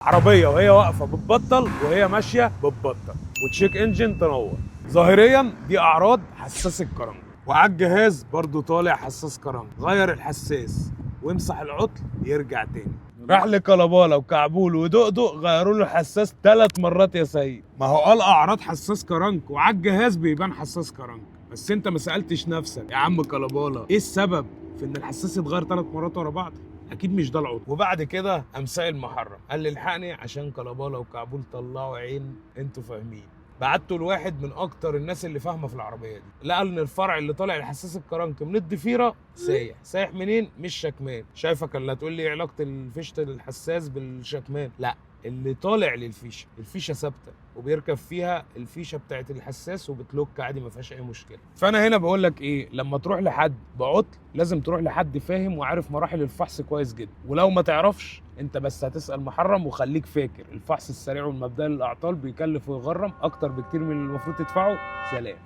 عربيه وهي واقفه بتبطل وهي ماشيه بتبطل وتشيك انجن تنور. ظاهريا دي اعراض حساس الكرنك. وعلى الجهاز برضو طالع حساس كرنك. غير الحساس وامسح العطل يرجع تاني. راح لكلباله وكعبول ودقدق غيروا له الحساس 3 مرات يا سيد. ما هو قال اعراض حساس كرنك وعلى الجهاز بيبان حساس كرنك، بس انت ما سالتش نفسك يا عم كلباله ايه السبب في ان الحساس يتغير 3 مرات ورا بعض؟ اكيد مش ده العطل. وبعد كده قام سائل محرم قال لي الحقني عشان كلباله وكعبول طلعوا عين، انتوا فاهمين. بعته لواحد من اكتر الناس اللي فاهمه في العربيه دي، لقى ان الفرع اللي طالع لحساس الكرنك من الضفيره سايح منين؟ مش شكمان. شايفك اللي هتقول لي ايه علاقه الفيشه الحساس بالشكمان؟ لا، اللي طالع للفيشه، الفيشه ثابته وبيركب فيها الفيشه بتاعت الحساس وبتلوك عادي ما فيهاش اي مشكله. فانا هنا بقول لك ايه، لما تروح لحد بعطل لازم تروح لحد فاهم وعارف مراحل الفحص كويس جدا. ولو ما تعرفش انت بس هتسال محرم. وخليك فاكر الفحص السريع والمبدئي للاعطال بيكلف ويغرم اكتر بكتير من اللي المفروض تدفعه. سلام.